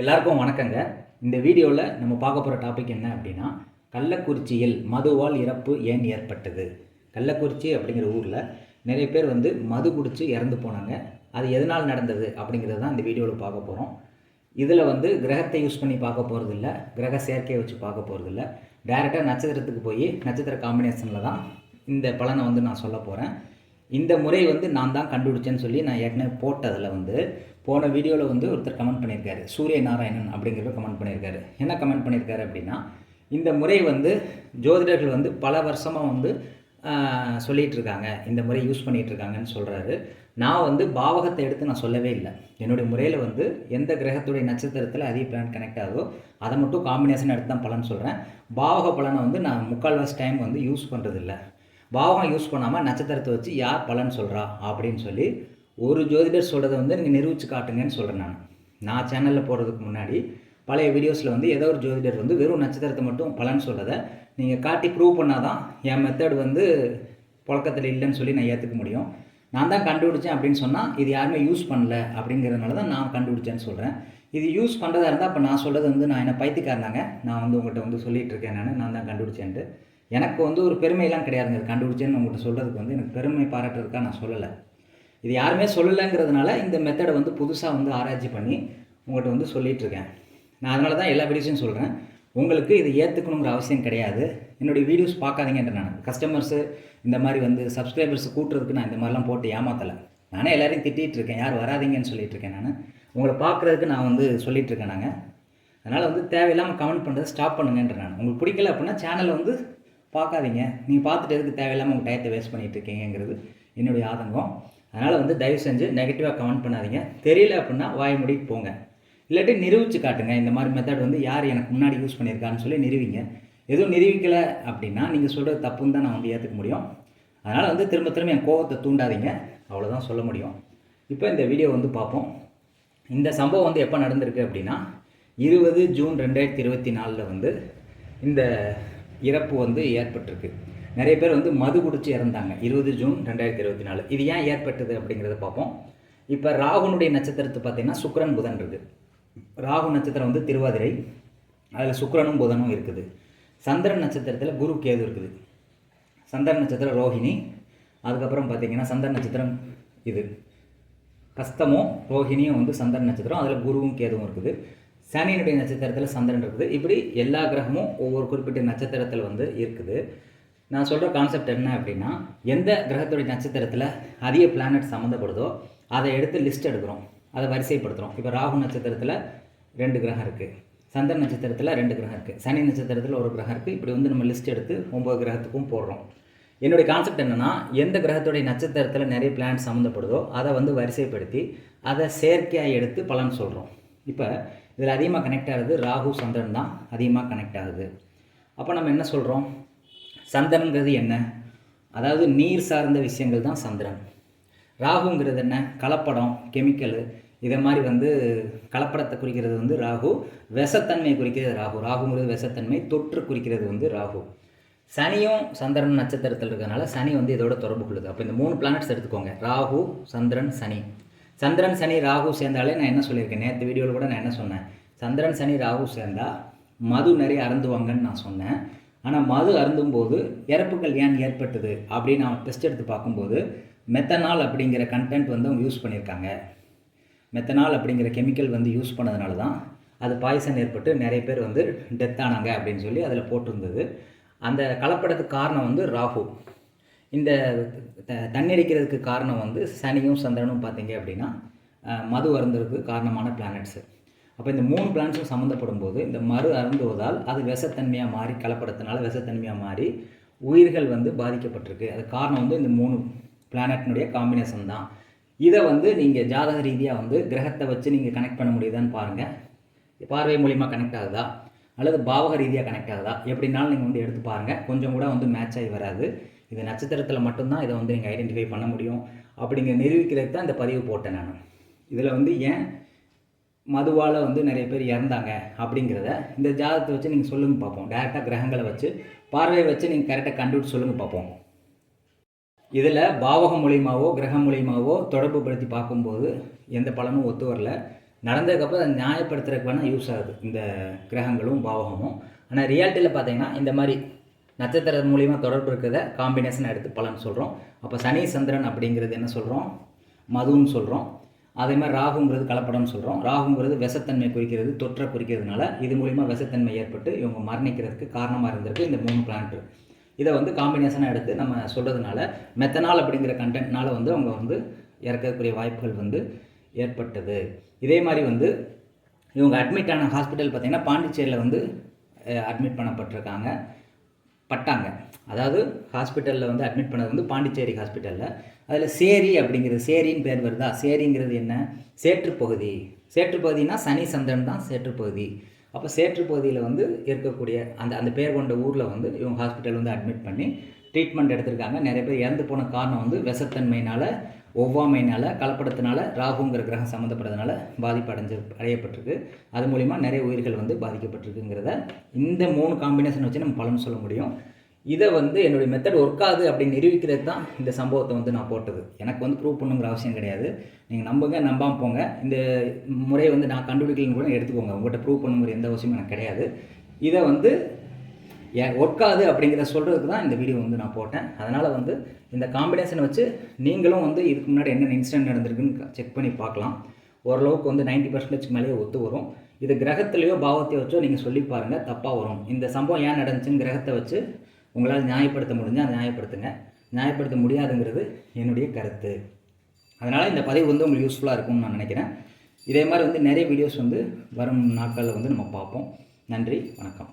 எல்லாருக்கும் வணக்கங்க. இந்த வீடியோவில் நம்ம பார்க்க போகிற டாபிக் என்ன அப்படின்னா, கள்ளக்குறிச்சியில் மதுவால் இறப்பு ஏன் ஏற்பட்டது. கள்ளக்குறிச்சி அப்படிங்கிற ஊரில் நிறைய பேர் மது குடித்து இறந்து போனாங்க. அது எதனால் நடந்தது அப்படிங்கிறது தான் இந்த வீடியோவில் பார்க்க போகிறோம். இதில் கிரகத்தை யூஸ் பண்ணி பார்க்க போகிறது இல்லை, கிரக சேர்க்கையை வச்சு பார்க்க போகிறது இல்லை. டைரெக்டாக நட்சத்திரத்துக்கு போய் நட்சத்திர காம்பினேஷனில் தான் இந்த பலனை நான் சொல்ல போகிறேன். இந்த முறை நான் தான் கண்டுபிடிச்சேன்னு சொல்லி நான் ஏற்கனவே போட்டதில் போன வீடியோவில் ஒருத்தர் கமெண்ட் பண்ணியிருக்காரு. சூரிய நாராயணன் அப்படிங்கிறத கமெண்ட் பண்ணியிருக்காரு. என்ன கமெண்ட் பண்ணியிருக்காரு அப்படின்னா, இந்த முறை ஜோதிடர்கள் பல வருஷமாக சொல்லிகிட்டு இருக்காங்க, இந்த முறை யூஸ் பண்ணிகிட்டு இருக்காங்கன்னு சொல்கிறாரு. நான் பாவகத்தை எடுத்து நான் சொல்லவே இல்லை. என்னுடைய முறையில் எந்த கிரகத்துடைய நட்சத்திரத்தில் அதிக பிளான் கனெக்ட் ஆகுதோ அதை மட்டும் காம்பினேஷன் எடுத்து தான் பலன் சொல்கிறேன். பாவக பலனை நான் முக்கால்வாசி டைம் யூஸ் பண்ணுறதில்லை. பாவகம் யூஸ் பண்ணாமல் நட்சத்திரத்தை வச்சு யார் பலன் சொல்கிறா அப்படின்னு சொல்லி ஒரு ஜோதிடர் சொல்கிறத நீங்கள் நிரூபித்து காட்டுங்கன்னு சொல்கிறேன். நான் சேனலில் போடுறதுக்கு முன்னாடி பழைய வீடியோஸில் ஏதோ ஒரு ஜோதிடர் வெறும் நட்சத்திரத்தை மட்டும் பலன் சொல்கிறத நீங்கள் காட்டி ப்ரூவ் பண்ணால் தான் என் மெத்தட் புழக்கத்தில் இல்லைன்னு சொல்லி நான் ஏற்றுக்க முடியும். நான் தான் கண்டுபிடிச்சேன் அப்படின்னு சொன்னால் இது யாருமே யூஸ் பண்ணல அப்படிங்கிறதுனால தான் நான் கண்டுபிடிச்சேன்னு சொல்கிறேன். இது யூஸ் பண்ணுறதா இருந்தால் அப்போ நான் சொல்கிறது நான் என்ன பைத்தியக்காரனாங்க, நான் உங்கள்கிட்ட சொல்லிகிட்டு இருக்கேன், நான் தான் கண்டுபிடிச்சேன்ட்டு. எனக்கு ஒரு பெருமையெல்லாம் கிடையாதுங்க. கண்டுபிடிச்சேன்னு உங்கள்கிட்ட சொல்கிறதுக்கு எனக்கு பெருமை பாராட்டுறதுக்காக நான் சொல்லலை. இது யாருமே சொல்லலைங்கிறதுனால இந்த மெத்தடை புதுசாக ஆராய்ச்சி பண்ணி உங்கள்கிட்ட சொல்லிகிட்ருக்கேன். நான் அதனால தான் எல்லா வீடியோஸையும் சொல்கிறேன். உங்களுக்கு இதை ஏற்றுக்கணுங்கிற அவசியம் கிடையாது. என்னுடைய வீடியோஸ் பார்க்காதீங்கன்ற நான் கஸ்டமர்ஸு இந்த மாதிரி சப்ஸ்கிரைபர்ஸ் கூட்டுறதுக்கு நான் இந்த மாதிரிலாம் போட்டு ஏமாத்தலை. நானே எல்லாரையும் திட்டிகிட்டு இருக்கேன், யார் வராதிங்கன்னு சொல்லிகிட்ருக்கேன். நான் உங்களை பார்க்குறதுக்கு நான் சொல்லிகிட்ருக்கேன். நாங்கள் அதனால் தேவையில்லாமல் கமெண்ட் பண்ணுறது ஸ்டாப் பண்ணுங்கன்ற நான். உங்களுக்கு பிடிக்கல அப்படின்னா சேனலை பார்க்காதீங்க. நீங்கள் பார்த்துட்டு எதுக்கு தேவையில்லாமல் உங்கள் டயத்தை வேஸ்ட் பண்ணிகிட்டு இருக்கீங்கிறது என்னுடைய ஆதங்கம். அதனால் தயவு செஞ்சு நெகட்டிவாக கமெண்ட் பண்ணாதீங்க. தெரியல அப்படின்னா வாய் மூடிட்டு போங்க. இல்லாட்டி நிரூபித்து காட்டுங்க. இந்த மாதிரி மெத்தட் யார் எனக்கு முன்னாடி யூஸ் பண்ணியிருக்கான்னு சொல்லி நிரூபிங்க. எதுவும் நிரூபிக்கலை அப்படின்னா நீங்கள் சொல்கிறது தப்புன்னு தான் நான் ஏற்றுக்க முடியும். அதனால் திரும்ப திரும்ப என் கோபத்தை தூண்டாதீங்க, அவ்வளோதான் சொல்ல முடியும். இப்போ இந்த வீடியோ பார்ப்போம். இந்த சம்பவம் எப்போ நடந்திருக்கு அப்படின்னா 20 ஜூன் 2024 இந்த இறப்பு ஏற்பட்டிருக்கு. நிறைய பேர் மது குடிச்சு இறந்தாங்க 20 ஜூன் 2024. இது ஏன் ஏற்பட்டது அப்படிங்கிறத பார்ப்போம். இப்போ ராகுனுடைய நட்சத்திரத்தை பார்த்தீங்கன்னா சுக்கிரன் புதன் இருக்குது. ராகு நட்சத்திரம் திருவாதிரை, அதில் சுக்கிரனும் புதனும் இருக்குது. சந்திரன் நட்சத்திரத்தில் குரு கேது இருக்குது. சந்திரன் நட்சத்திரம் ரோஹிணி, அதுக்கப்புறம் பார்த்தீங்கன்னா சந்திரன் நட்சத்திரம் இது ஹஸ்தமும் ரோஹிணியும் சந்திரன் நட்சத்திரம், அதில் குருவும் கேதுவும் இருக்குது. சனியினுடைய நட்சத்திரத்தில் சந்திரன் இருக்குது. இப்படி எல்லா கிரகமும் ஒவ்வொரு குறிப்பிட்ட நட்சத்திரத்தில் இருக்குது. நான் சொல்கிற கான்செப்ட் என்ன அப்படின்னா, எந்த கிரகத்துடைய நட்சத்திரத்தில் அதிக பிளானட் சம்மந்தப்படுதோ அதை எடுத்து லிஸ்ட் எடுக்கிறோம், அதை வரிசைப்படுத்துகிறோம். இப்போ ராகு நட்சத்திரத்தில் 2 கிரகம் இருக்குது, சந்திரன் நட்சத்திரத்தில் 2 கிரகம் இருக்குது, சனி நட்சத்திரத்தில் 1 கிரகம் இருக்குது. இப்படி நம்ம லிஸ்ட் எடுத்து 9 கிரகத்துக்கும் போடுறோம். என்னுடைய கான்செப்ட் என்னென்னா, எந்த கிரகத்துடைய நட்சத்திரத்தில் நிறைய பிளானட் சம்மந்தப்படுதோ அதை வரிசைப்படுத்தி அதை செயற்கையாக எடுத்து பலன் சொல்கிறோம். இப்போ இதில் அதிகமாக கனெக்ட் ஆகுது ராகு சந்திரன் தான் அதிகமாக கனெக்ட் ஆகுது. அப்போ நம்ம என்ன சொல்கிறோம், சந்திரனுங்கிறது என்ன, அதாவது நீர் சார்ந்த விஷயங்கள் தான் சந்திரன். ராகுங்கிறது என்ன, கலப்படம், கெமிக்கலு, இதை மாதிரி கலப்படத்தை குறிக்கிறது ராகு. விஷத்தன்மை குறிக்கிறது ராகு. ராகுங்கிறது விஷத்தன்மை, தொற்று குறிக்கிறது ராகு. சனியும் சந்திரன் நட்சத்திரத்தில் இருக்கிறதுனால சனி இதோட தொடர்பு கொள்ளுது. அப்போ இந்த 3 பிளானட்ஸ் எடுத்துக்கோங்க, ராகு சந்திரன் சனி. சந்திரன் சனி ராகு சேர்ந்தாலே நான் என்ன சொல்லியிருக்கேன், நேற்று வீடியோவில் கூட நான் என்ன சொன்னேன், சந்திரன் சனி ராகு சேர்ந்தால் மது நிறைய அருந்துவாங்கன்னு நான் சொன்னேன். ஆனால் மது அருந்தும்போது இறப்புகள் ஏன் ஏற்பட்டது அப்படின்னு நான் டெஸ்ட் எடுத்து பார்க்கும்போது மெத்தனால் அப்படிங்கிற கண்டென்ட் அவங்க யூஸ் பண்ணியிருக்காங்க. மெத்தனால் அப்படிங்கிற கெமிக்கல் யூஸ் பண்ணதுனால தான் அது பாய்சன் ஏற்பட்டு நிறைய பேர் டெத் ஆனாங்க அப்படின்னு சொல்லி அதில் போட்டிருந்தது. அந்த கலப்படத்துக்கு காரணம் ராகு. இந்த தண்ணீரிக்கிறதுக்கு காரணம் சனியும் சந்திரனும் பார்த்தீங்க அப்படின்னா மது அருந்துறதுக்கு காரணமான பிளானட்ஸு. அப்போ இந்த 3 பிளானட்ஸும் சம்மந்தப்படும் போது இந்த மது அருந்துவதால் அது விஷத்தன்மையாக மாறி, கலப்படத்தினால விஷத்தன்மையாக மாறி உயிர்கள் பாதிக்கப்பட்டிருக்கு. அது காரணம் இந்த 3 பிளானட்னுடைய காம்பினேஷன் தான். இதை நீங்கள் ஜாதக ரீதியாக கிரகத்தை வச்சு நீங்கள் கனெக்ட் பண்ண முடியுதான்னு பாருங்கள். பார்வை மூலிமா கனெக்ட் ஆகுதா அல்லது பாவக ரீதியாக கனெக்ட் ஆகுதா, எப்படினாலும் நீங்கள் எடுத்து பாருங்கள். கொஞ்சம் கூட மேட்ச் ஆகி வராது. இது நட்சத்திரத்தில் மட்டும்தான் இதை நீங்கள் ஐடென்டிஃபை பண்ண முடியும். அப்படிங்கிற நிரூபிக்கிறதுக்கு தான் இந்த பதிவு போட்டேன் நான். இதில் ஏன் மதுவால் நிறைய பேர் இறந்தாங்க அப்படிங்கிறத இந்த ஜாதகத்தை வச்சு நீங்கள் சொல்லுங்கள் பார்ப்போம். டேரெக்டாக கிரகங்களை வச்சு பார்வையை வச்சு நீங்கள் கரெக்டாக கண்டுபிடிச்சி சொல்லுங்கள் பார்ப்போம். இதில் பாவகம் மூலியமாவோ கிரகம் மூலியமாவோ தொடர்பு படுத்தி பார்க்கும்போது எந்த பலனும் ஒத்து வரல. நடந்ததுக்கப்புறம் அதை நியாயப்படுத்துறதுக்கு வேணால் யூஸ் ஆகுது இந்த கிரகங்களும் பாவகமும். ஆனால் ரியாலிட்டியில் பார்த்தீங்கன்னா இந்த மாதிரி நட்சத்திரம் மூலிமா தொடர்பு இருக்கிறத காம்பினேஷன் எடுத்து பலன் சொல்கிறோம். அப்போ சனி சந்திரன் அப்படிங்கிறது என்ன சொல்கிறோம், மதுன்னு சொல்கிறோம். அதே மாதிரி ராகுங்கிறது கலப்படம்னு சொல்கிறோம். ராகுங்கிறது விஷத்தன்மை குறிக்கிறது, தொற்றை குறிக்கிறதுனால இது மூலிமா விஷத்தன்மை ஏற்பட்டு இவங்க மரணிக்கிறதுக்கு காரணமாக இருந்திருக்கு இந்த 3 பிளான்ட். இதை வந்து காம்பினேஷனாக எடுத்து நம்ம சொல்கிறதுனால மெத்தனால் அப்படிங்கிற கண்டென்ட்னால வந்து அவங்க வந்து இறக்கக்கூடிய வாய்ப்புகள் வந்து ஏற்பட்டது. இதே மாதிரி வந்து இவங்க அட்மிட் ஆன ஹாஸ்பிட்டல் பார்த்திங்கன்னா பாண்டிச்சேரியில் வந்து அட்மிட் பட்டாங்க. அதாவது ஹாஸ்பிட்டலில் வந்து அட்மிட் பண்ணது வந்து பாண்டிச்சேரி ஹாஸ்பிட்டலில். அதில் சேரி அப்படிங்கிறது, சேரின்னு பேர் வருதா, சேரிங்கிறது என்ன, சேற்றுப்பகுதி. சேற்றுப்பகுதினா சனி சந்திரன் தான் சேற்றுப்பகுதி. அப்போ சேற்றுப்பகுதியில் வந்து இருக்கக்கூடிய அந்த பேர் கொண்ட ஊரில் வந்து இவங்க ஹாஸ்பிட்டல் வந்து அட்மிட் பண்ணி ட்ரீட்மெண்ட் எடுத்திருக்காங்க. நிறைய பேர் இறந்து போன காரணம் வந்து விஷத்தன்மையினால், ஒவ்வாமையினால், கலப்படத்தினால, ராகுங்கிற கிரகம் சம்மந்தப்படுறதுனால பாதிப்பு அடையப்பட்டிருக்கு. அது மூலிமா நிறைய உயிர்கள் வந்து பாதிக்கப்பட்டிருக்குங்கிறத இந்த 3 காம்பினேஷன் வச்சு நம்ம பலன் சொல்ல முடியும். இதை வந்து என்னுடைய மெத்தட் ஒர்க் ஆகுது அப்படின்னு நிரூபிக்கிறது தான் இந்த சம்பவத்தை வந்து நான் போட்டது. எனக்கு வந்து ப்ரூவ் பண்ணுங்கிற அவசியம் கிடையாது. நீங்கள் நம்புங்க, நம்பாமல் போங்க. இந்த முறையை வந்து நான் கண்டுபிடிக்கலன்னு கூட எடுத்துக்கோங்க. உங்கள்கிட்ட ப்ரூவ் பண்ணுங்கிற எந்த அவசியமும் எனக்கு கிடையாது. இதை வந்து ஒர்க் ஆகுது அப்படிங்கிற சொல்கிறதுக்கு தான் இந்த வீடியோ வந்து நான் போட்டேன். அதனால் வந்து இந்த காம்பினேஷனை வச்சு நீங்களும் வந்து இதுக்கு முன்னாடி என்னென்ன இன்சிடென்ட் நடந்திருக்குன்னு செக் பண்ணி பார்க்கலாம். ஓரளவுக்கு வந்து 90% மேலேயே ஒத்து வரும். இது கிரகத்திலையோ பாவத்தையோ வச்சோ நீங்கள் சொல்லி பாருங்கள், தப்பாக வரும். இந்த சம்பவம் ஏன் நடந்துச்சுன்னு கிரகத்தை வச்சு உங்களால் நியாயப்படுத்த முடிஞ்சால் நியாயப்படுத்துங்க. நியாயப்படுத்த முடியாதுங்கிறது என்னுடைய கருத்து. அதனால் இந்த பதிவு வந்து உங்களுக்கு யூஸ்ஃபுல்லாக இருக்கும்னு நான் நினைக்கிறேன். இதே மாதிரி வந்து நிறைய வீடியோஸ் வந்து வரும் நாட்களில் வந்து நம்ம பார்ப்போம். நன்றி, வணக்கம்.